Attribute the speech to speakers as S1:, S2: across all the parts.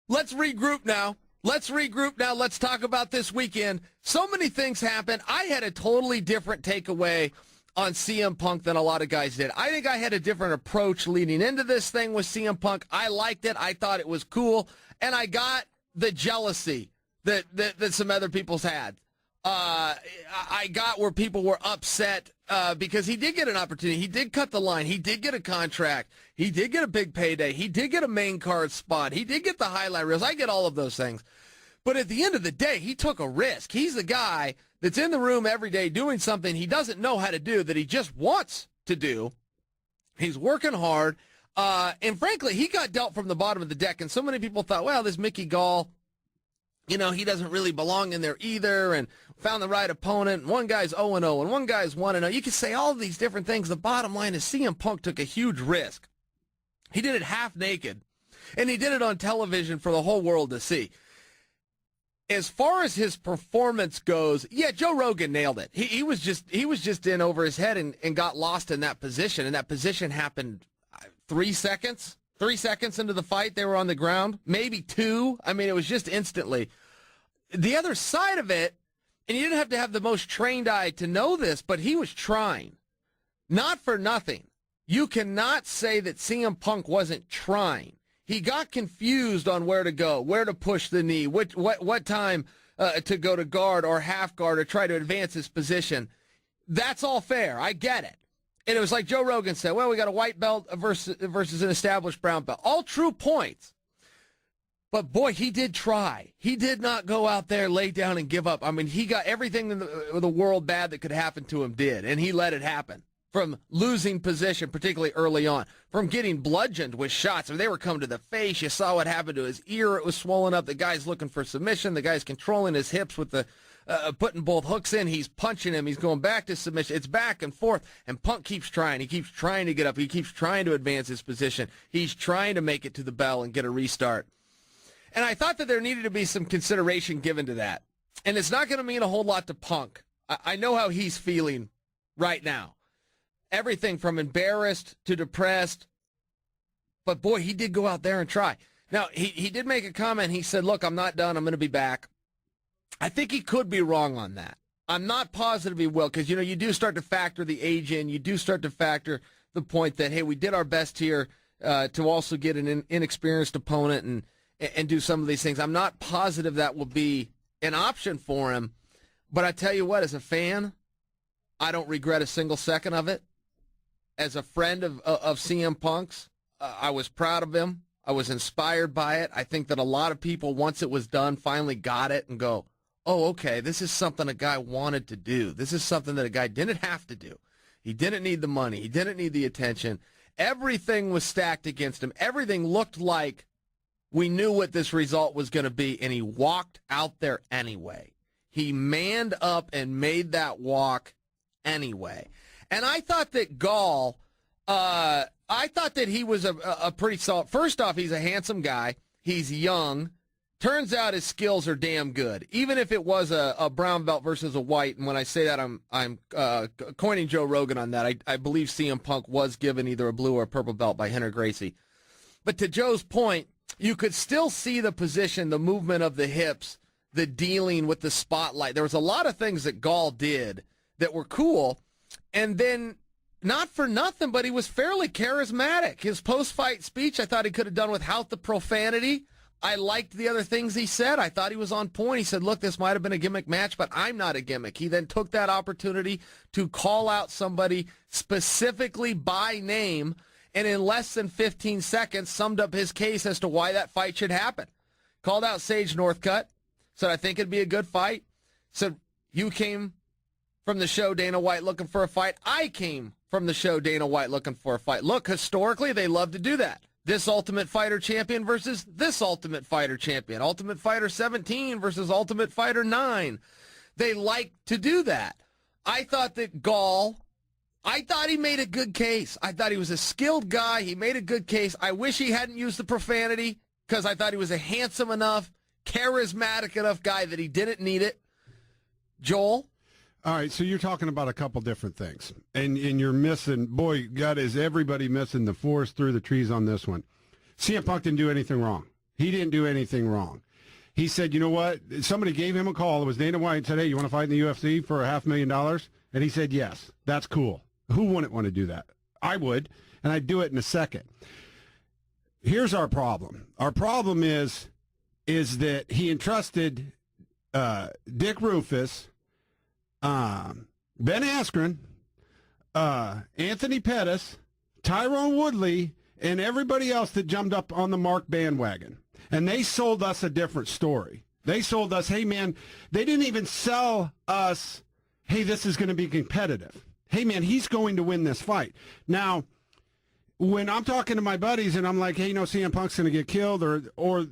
S1: Let's regroup now. Let's talk about this weekend. So many things happened. I had a totally different takeaway on CM Punk than a lot of guys did. I think I had a different approach leading into this thing with CM Punk. I liked it. I thought it was cool. And I got the jealousy that some other people's had. I got where people were upset because he did get an opportunity. He did cut the line. He did get a contract. He did get a big payday. He did get a main card spot. He did get the highlight reels. I get all of those things. But at the end of the day, he took a risk. He's the guy that's in the room every day doing something he doesn't know how to do, that he just wants to do. He's working hard. And frankly, he got dealt from the bottom of the deck. And so many people thought, well, this Mickey Gall, he doesn't really belong in there either, and found the right opponent. One guy's 0-0, and one guy's 1-0. You can say all of these different things. The bottom line is CM Punk took a huge risk. He did it half naked, and he did it on television for the whole world to see. As far as his performance goes, yeah, Joe Rogan nailed it. He was just in over his head and got lost in that position, and that position happened 3 seconds. 3 seconds into the fight, they were on the ground, maybe 2. I mean, it was just instantly. The other side of it, and you didn't have to have the most trained eye to know this, but he was trying. Not for nothing. You cannot say that CM Punk wasn't trying. He got confused on where to go, where to push the knee, what time to go to guard or half guard or try to advance his position. That's all fair. I get it. And it was like Joe Rogan said, well, we got a white belt versus an established brown belt. All true points. But, boy, he did try. He did not go out there, lay down, and give up. I mean, he got everything in the world bad that could happen to him did, and he let it happen. From losing position, particularly early on, from getting bludgeoned with shots. I mean, they were coming to the face. You saw what happened to his ear. It was swollen up. The guy's looking for submission. The guy's controlling his hips with the putting both hooks in. He's punching him. He's going back to submission. It's back and forth. And Punk keeps trying. He keeps trying to get up. He keeps trying to advance his position. He's trying to make it to the bell and get a restart. And I thought that there needed to be some consideration given to that. And it's not going to mean a whole lot to Punk. I know how he's feeling right now. Everything from embarrassed to depressed. But, boy, he did go out there and try. Now, he did make a comment. He said, look, I'm not done. I'm going to be back. I think he could be wrong on that. I'm not positive he will because, you do start to factor the age in. You do start to factor the point that, hey, we did our best here to also get an inexperienced opponent and do some of these things. I'm not positive that will be an option for him. But I tell you what, as a fan, I don't regret a single second of it. As a friend of CM Punk's, I was proud of him. I was inspired by it. I think that a lot of people, once it was done, finally got it and go, oh, okay, this is something a guy wanted to do. This is something that a guy didn't have to do. He didn't need the money. He didn't need the attention. Everything was stacked against him. Everything looked like we knew what this result was going to be, and he walked out there anyway. He manned up and made that walk anyway. And I thought that Gall, I thought that he was a pretty solid. First off, he's a handsome guy. He's young. Turns out his skills are damn good, even if it was a brown belt versus a white. And when I say that, I'm coining Joe Rogan on that. I believe CM Punk was given either a blue or a purple belt by Henry Gracie. But to Joe's point, you could still see the position, the movement of the hips, the dealing with the spotlight. There was a lot of things that Gall did that were cool. And then, not for nothing, but he was fairly charismatic. His post-fight speech, I thought he could have done without the profanity. I liked the other things he said. I thought he was on point. He said, look, this might have been a gimmick match, but I'm not a gimmick. He then took that opportunity to call out somebody specifically by name, and in less than 15 seconds summed up his case as to why that fight should happen. Called out Sage Northcutt, said, I think it'd be a good fight. Said, you came from the show Dana White looking for a fight. I came from the show Dana White looking for a fight. Look, historically, they love to do that. This Ultimate Fighter champion versus this Ultimate Fighter champion. Ultimate Fighter 17 versus Ultimate Fighter 9. They like to do that. I thought that Gall, I thought he made a good case. I thought he was a skilled guy. He made a good case. I wish he hadn't used the profanity because I thought he was a handsome enough, charismatic enough guy that he didn't need it. Joel?
S2: All right, so you're talking about a couple different things, and you're missing, boy, God, is everybody missing the forest through the trees on this one. CM Punk didn't do anything wrong. He didn't do anything wrong. He said, you know what? Somebody gave him a call. It was Dana White and said, hey, you want to fight in the UFC for $500,000? And he said, yes, that's cool. Who wouldn't want to do that? I would, and I'd do it in a second. Here's our problem. Our problem is that he entrusted Dick Rufus, Ben Askren, Anthony Pettis, Tyrone Woodley, and everybody else that jumped up on the Mark bandwagon. And they sold us a different story. They sold us, hey, man, they didn't even sell us, hey, this is going to be competitive. Hey, man, he's going to win this fight. Now, when I'm talking to my buddies and I'm like, hey, CM Punk's going to get killed, or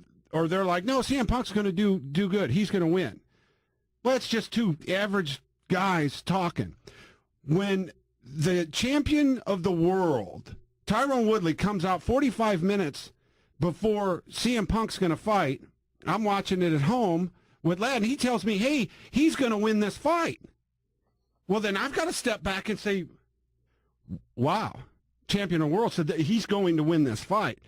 S2: they're like, no, CM Punk's going to do good. He's going to win. Well, it's just two average guys talking. When the champion of the world, Tyrone Woodley, comes out 45 minutes before CM Punk's going to fight, I'm watching it at home with Ladd, and he tells me, hey, he's going to win this fight. Well, then I've got to step back and say, wow, champion of the world said that he's going to win this fight.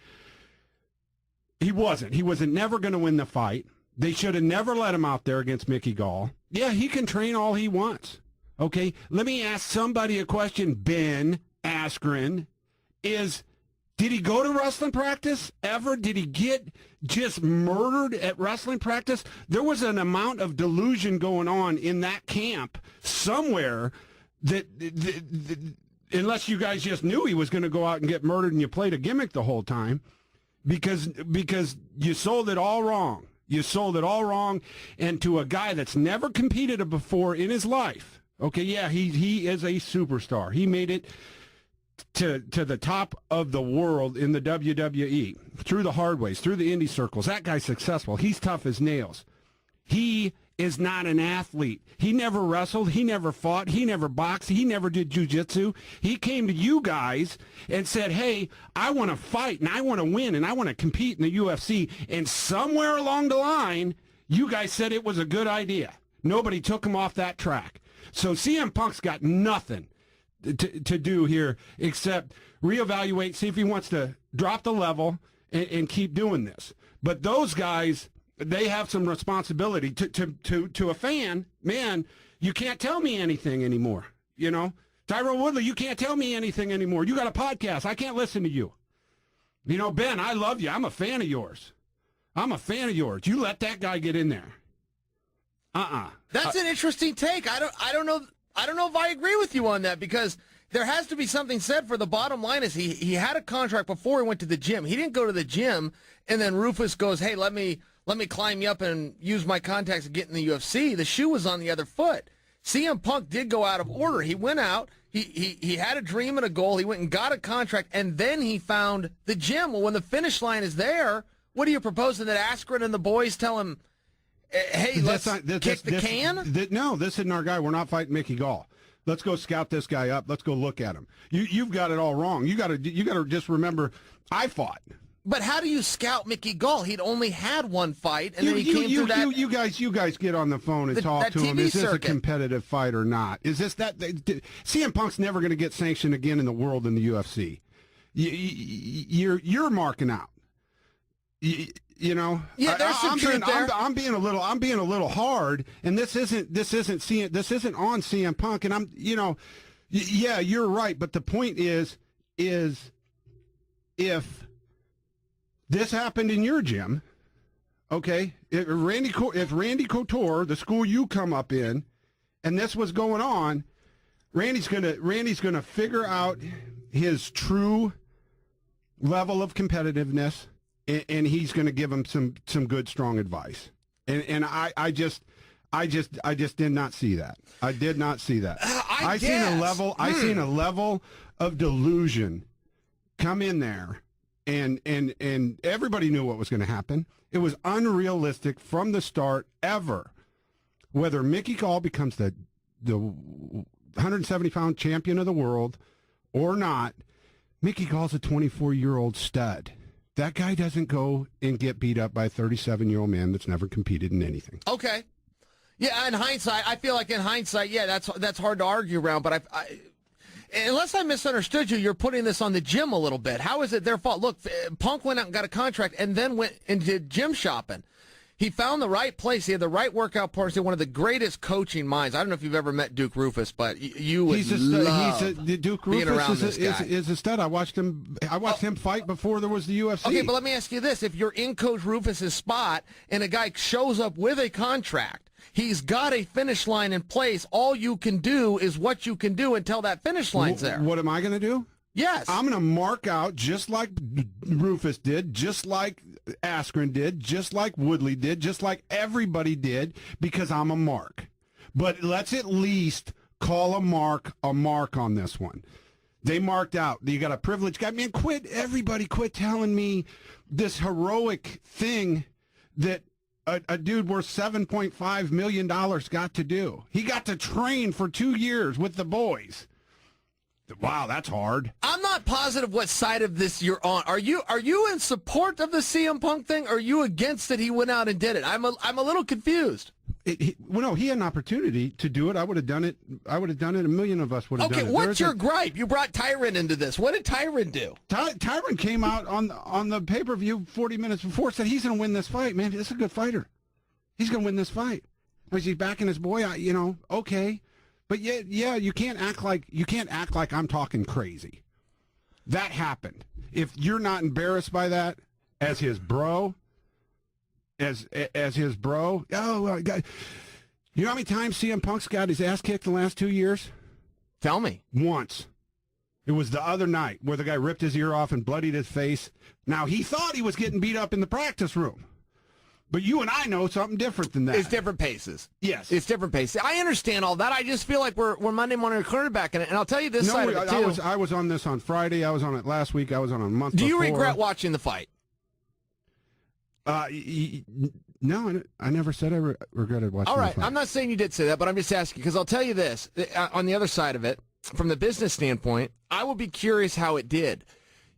S2: He wasn't. He was never going to win the fight. They should have never let him out there against Mickey Gall. Yeah, he can train all he wants. Okay, let me ask somebody a question, Ben Askren. Did he go to wrestling practice ever? Did he get just murdered at wrestling practice? There was an amount of delusion going on in that camp somewhere that unless you guys just knew he was going to go out and get murdered and you played a gimmick the whole time, because you sold it all wrong. You sold it all wrong, and to a guy that's never competed before in his life. Okay, yeah, he is a superstar. He made it to the top of the world in the WWE through the hard ways, through the indie circles. That guy's successful. He's tough as nails. He is not an athlete. He never wrestled. He never fought. He never boxed. He never did jiu-jitsu. He came to you guys and said, hey, I want to fight, and I want to win, and I want to compete in the UFC. And somewhere along the line, you guys said it was a good idea. Nobody took him off that track. So CM Punk's got nothing to do here except reevaluate, see if he wants to drop the level and keep doing this. But those guys, they have some responsibility to a fan. Man, you can't tell me anything anymore. Tyrone Woodley, you can't tell me anything anymore. You got a podcast. I can't listen to you. Ben, I love you. I'm a fan of yours. You let that guy get in there.
S1: That's an interesting take. I don't know if I agree with you on that, because there has to be something said for the bottom line is he had a contract before he went to the gym. He didn't go to the gym and then Rufus goes, hey, let me climb you up and use my contacts to get in the UFC. The shoe was on the other foot. CM Punk did go out of order. He went out. He had a dream and a goal. He went and got a contract, and then he found the gym. Well, when the finish line is there, what are you proposing, that Askren and the boys tell him, hey, let's kick the can?
S2: No, this isn't our guy. We're not fighting Mickey Gall. Let's go scout this guy up. Let's go look at him. You've got it all wrong. You got to just remember, I fought.
S1: But how do you scout Mickey Gall? He'd only had one fight, and then he came through that.
S2: You guys get on the phone and talk to him. Is this a competitive fight or not? Is this that? CM Punk's never going to get sanctioned again in the world in the UFC. You're marking out.
S1: Yeah, there's some truth there.
S2: I'm being a little hard, and this isn't on CM Punk, and yeah, you're right, but the point is if this happened in your gym, okay, if Randy Couture, the school you come up in, and this was going on, Randy's gonna figure out his true level of competitiveness. And he's going to give him some good, strong advice. And I just did not see that. I did not see that. I seen a level of delusion come in there, and everybody knew what was going to happen. It was unrealistic from the start ever. Whether Mickey Gall becomes the 170-pound champion of the world or not, Mickey Gall's a 24-year-old stud. That guy doesn't go and get beat up by a 37-year-old man that's never competed in anything.
S1: Okay. Yeah, in hindsight, I feel like yeah, that's hard to argue around. But unless I misunderstood you, you're putting this on the gym a little bit. How is it their fault? Look, Punk went out and got a contract and then went and did gym shopping. He found the right place. He had the right workout partners. He's one of the greatest coaching minds. I don't know if you've ever met Duke Rufus, but you would love
S2: Duke
S1: being around
S2: Rufus
S1: this guy.
S2: is a stud. I watched him fight before there was the UFC.
S1: Okay, but let me ask you this. If you're in Coach Rufus's spot and a guy shows up with a contract, he's got a finish line in place. All you can do is what you can do until that finish line's there.
S2: What am I going to do?
S1: Yes.
S2: I'm going to mark out just like Rufus did, just like Askren did, just like Woodley did, just like everybody did, because I'm a mark. But let's at least call a mark on this one. They marked out. You got a privileged guy. Man, everybody quit telling me this heroic thing that a dude worth $7.5 million got to do. He got to train for 2 years with the boys. Wow, that's hard.
S1: I'm not positive what side of this you're on. Are you in support of the CM Punk thing, or are you against it? He went out and did it. I'm a little confused.
S2: Well, no, he had an opportunity to do it. I would have done it. A million of us would have done it.
S1: Okay, what's your gripe? You brought Tyron into this. What did Tyron do?
S2: Tyron came out on the pay-per-view 40 minutes before, said he's going to win this fight. Man, this is a good fighter. He's going to win this fight. He's backing his boy. Okay. But yeah, you can't act like I'm talking crazy. That happened. If you're not embarrassed by that, as his bro, oh God, you know how many times CM Punk's got his ass kicked in the last 2 years?
S1: Tell me.
S2: Once. It was the other night where the guy ripped his ear off and bloodied his face. Now he thought he was getting beat up in the practice room. But you and I know something different than that.
S1: It's different paces.
S2: Yes.
S1: It's different paces. I understand all that. I just feel like we're Monday morning quarterback in it. And I'll tell you this side of it, too.
S2: I was on this on Friday. I was on it last week. I was on it a month before.
S1: Do you regret watching the fight?
S2: No, I never said I regretted watching
S1: all right.
S2: the fight.
S1: I'm not saying you did say that, but I'm just asking because I'll tell you this. On the other side of it, from the business standpoint, I will be curious how it did.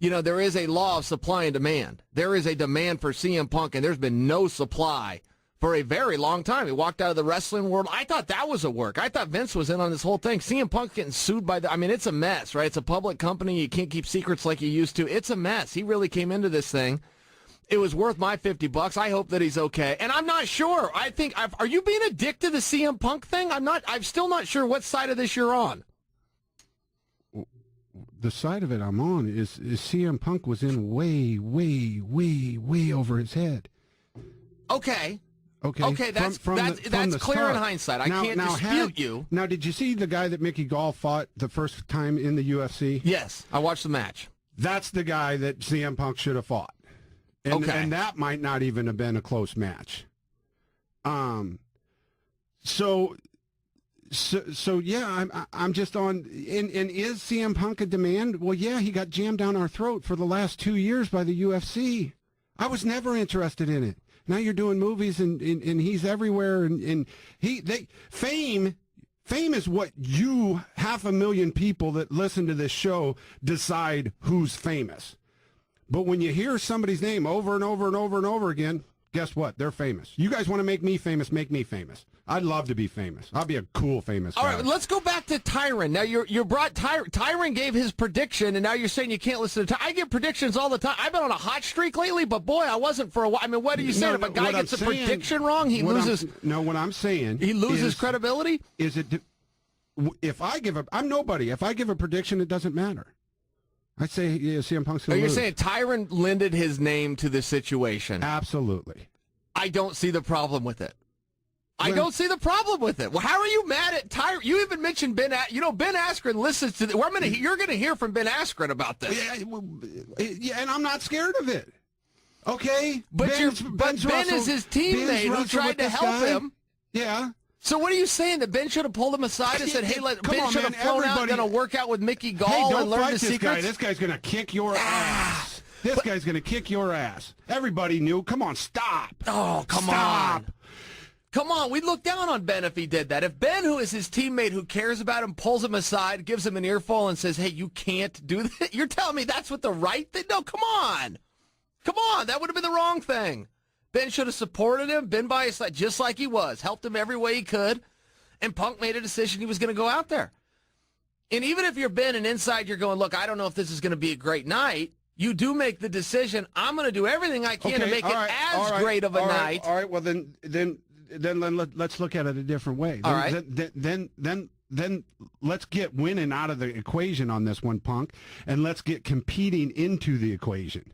S1: You know, there is a law of supply and demand. There is a demand for CM Punk, and there's been no supply for a very long time. He walked out of the wrestling world. I thought that was a work. I thought Vince was in on this whole thing. CM Punk getting sued by it's a mess, right? It's a public company. You can't keep secrets like you used to. It's a mess. He really came into this thing. It was worth my $50. I hope that he's okay. And I'm not sure. Are you being a dick to the CM Punk thing? I'm still not sure what side of this you're on.
S2: The side of it I'm on is CM Punk was in way, way, way, way over his head.
S1: Okay.
S2: Okay.
S1: That's clear in hindsight. I can't dispute you.
S2: Now, did you see the guy that Mickey Gall fought the first time in the UFC?
S1: Yes, I watched the match.
S2: That's the guy that CM Punk should have fought. And that might not even have been a close match. So yeah, I'm just on. And is CM Punk a demand? Well, yeah, he got jammed down our throat for the last 2 years by the UFC. I was never interested in it. Now you're doing movies and he's everywhere and fame is what you 500,000 people that listen to this show decide who's famous. But when you hear somebody's name over and over and over and over again, guess what? They're famous. You guys want to make me famous? Make me famous. I'd love to be famous. I'll be a cool famous guy.
S1: All right, let's go back to Tyron. Now, you brought Tyron gave his prediction, and now you're saying you can't listen to Tyron. I give predictions all the time. I've been on a hot streak lately, but boy, I wasn't for a while. I mean, what are you saying? If a guy gets a prediction wrong, he loses...
S2: what I'm saying...
S1: He loses credibility?
S2: I'm nobody. If I give a prediction, it doesn't matter. I'd say CM Punk's going to lose.
S1: You're saying Tyron lended his name to this situation.
S2: Absolutely.
S1: I don't see the problem with it. I don't see the problem with it. Well, how are you mad at Tyron? You even mentioned Ben Askren listens to you're going to hear from Ben Askren about this.
S2: Yeah, and I'm not scared of it. Okay?
S1: But Ben is his teammate who tried to help him.
S2: Yeah.
S1: So what are you saying? That Ben should have pulled him aside and said, hey, Ben should have flown out and done a workout with Mickey Gall and learned the secrets?
S2: This guy's going to kick your ass. This guy's going to kick your ass. Everybody knew. Come on, stop.
S1: Oh, come on. Come on, we'd look down on Ben if he did that. If Ben, who is his teammate, who cares about him, pulls him aside, gives him an earful, and says, hey, you can't do that, you're telling me that's what the right thing? No, come on. Come on, that would have been the wrong thing. Ben should have supported him, been by his side, just like he was, helped him every way he could, and Punk made a decision he was going to go out there. And even if you're Ben and inside you're going, look, I don't know if this is going to be a great night, you do make the decision, I'm going to do everything I can to make it as great of a night.
S2: All right, well, then let's look at it a different way.
S1: All right.
S2: Then let's get winning out of the equation on this one, Punk, and let's get competing into the equation.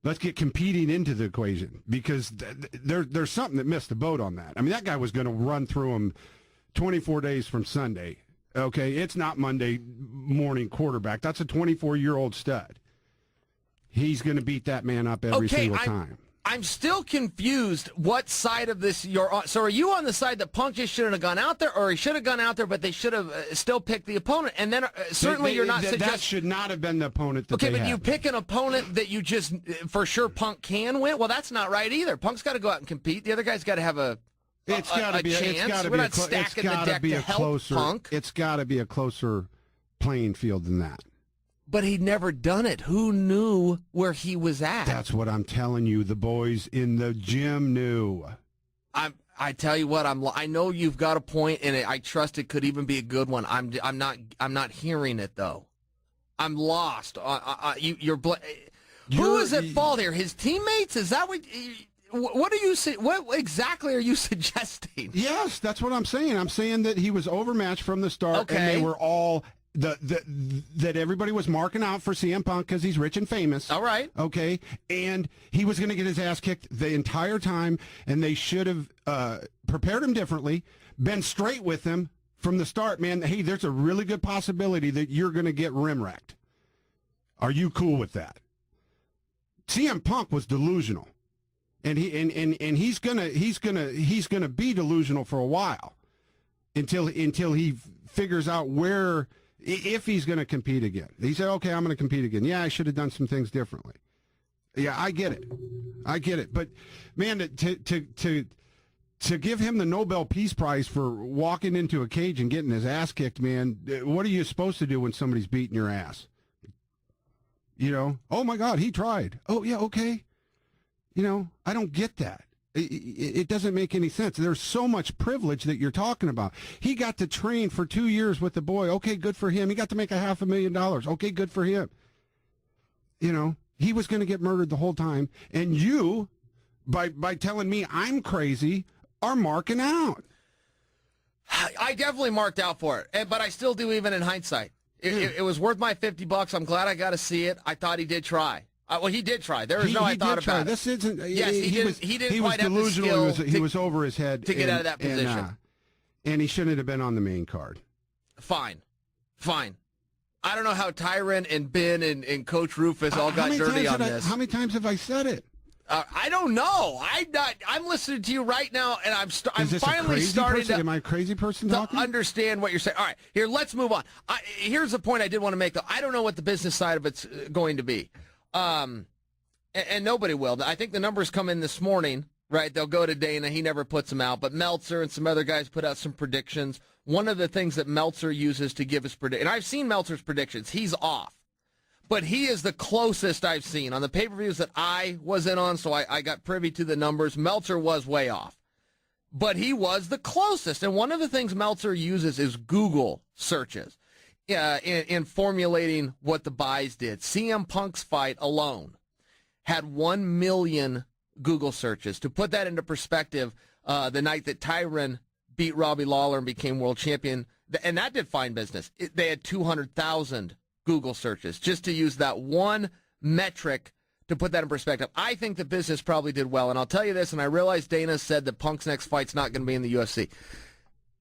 S2: Let's get competing into the equation because there's something that missed the boat on that. I mean, that guy was going to run through him 24 days from Sunday. Okay, it's not Monday morning quarterback. That's a 24-year-old stud. He's going to beat that man up every single time.
S1: I'm still confused what side of this you're on. So are you on the side that Punk just shouldn't have gone out there, or he should have gone out there, but they should have still picked the opponent? And then certainly you're not suggesting...
S2: That should not have been the opponent that they had.
S1: Okay, but you pick an opponent that you just, for sure, Punk can win? Well, that's not right either. Punk's got to go out and compete. The other guy's got to have a chance. We're not stacking the deck to help Punk.
S2: It's got to be a closer playing field than that.
S1: But he'd never done it. Who knew where he was at?
S2: That's what I'm telling you. The boys in the gym knew.
S1: I tell you what. I know you've got a point, and I trust it could even be a good one. I'm not hearing it though. I'm lost. Who is at fault here? His teammates? Is that what? What are you saying? What exactly are you suggesting?
S2: Yes, that's what I'm saying. I'm saying that he was overmatched from the start, and they were all. That everybody was marking out for CM Punk because he's rich and famous.
S1: All right.
S2: Okay. And he was going to get his ass kicked the entire time, and they should have prepared him differently, been straight with him from the start, man. Hey, there's a really good possibility that you're going to get rim wrecked. Are you cool with that? CM Punk was delusional. And he's gonna be delusional for a while until he figures out where, if he's going to compete again. He said, okay, I'm going to compete again. Yeah, I should have done some things differently. Yeah, I get it. But, man, to give him the Nobel Peace Prize for walking into a cage and getting his ass kicked, man, what are you supposed to do when somebody's beating your ass? You know, oh, my God, he tried. Oh, yeah, okay. You know, I don't get that. It doesn't make any sense. There's so much privilege that you're talking about. He got to train for 2 years with the boy. Okay, good for him. He got to make $500,000. Okay, good for him. You know, he was going to get murdered the whole time. And you, by telling me I'm crazy, are marking out.
S1: I definitely marked out for it, but I still do even in hindsight. It was worth my $50. I'm glad I got to see it. I thought he did try. Well, he did try. There was no I thought about it.
S2: This isn't.
S1: Yes, he didn't quite have the skill.
S2: He was over his head
S1: to get out of that position,
S2: and he shouldn't have been on the main card.
S1: Fine. I don't know how Tyron and Ben and Coach Rufus all got dirty on this.
S2: How many times have I said it?
S1: I don't know. I'm listening to you right now, and I'm finally starting to.
S2: Am I a crazy person talking?
S1: Understand what you're saying. All right, here, let's move on. Here's a point I did want to make, though. I don't know what the business side of it's going to be. And nobody will. I think the numbers come in this morning, right? They'll go to Dana. He never puts them out. But Meltzer and some other guys put out some predictions. One of the things that Meltzer uses to give his prediction, and I've seen Meltzer's predictions. He's off. But he is the closest I've seen. On the pay-per-views that I was in on, so I got privy to the numbers, Meltzer was way off. But he was the closest. And one of the things Meltzer uses is Google searches. In formulating what the buys did. CM Punk's fight alone had 1 million Google searches. To put that into perspective, the night that Tyron beat Robbie Lawler and became world champion, and that did fine business, they had 200,000 Google searches, just to use that one metric to put that in perspective. I think the business probably did well, and I'll tell you this, and I realize Dana said that Punk's next fight's not going to be in the UFC.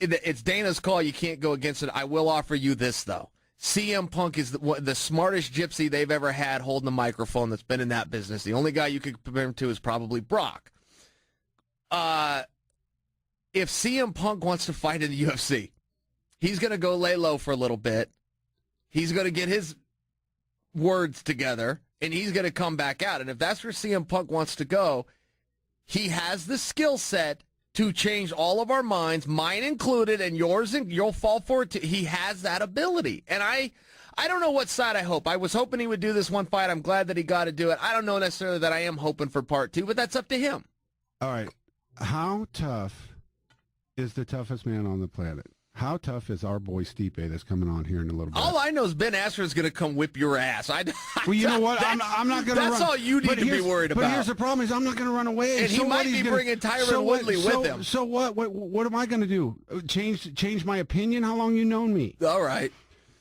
S1: It's Dana's call. You can't go against it. I will offer you this, though. CM Punk is the smartest gypsy they've ever had holding the microphone that's been in that business. The only guy you could compare him to is probably Brock. If CM Punk wants to fight in the UFC, he's going to go lay low for a little bit. He's going to get his words together, and he's going to come back out. And if that's where CM Punk wants to go, he has the skill set to change all of our minds, mine included, and yours, and you'll fall for it too. He has that ability. And I don't know what side I hope. I was hoping he would do this one fight. I'm glad that he got to do it. I don't know necessarily that I am hoping for part two, but that's up to him.
S2: All right. How tough is the toughest man on the planet? How tough is our boy Stipe that's coming on here in a little bit?
S1: All I know is Ben Askren's going to come whip your ass.
S2: Well, you know what? I'm not going to run.
S1: That's all you need to be worried about.
S2: But here's the problem: is I'm not going to run away.
S1: And he might be bringing Tyron Woodley with him.
S2: So what? What am I going to do? Change my opinion? How long you known me?
S1: All right.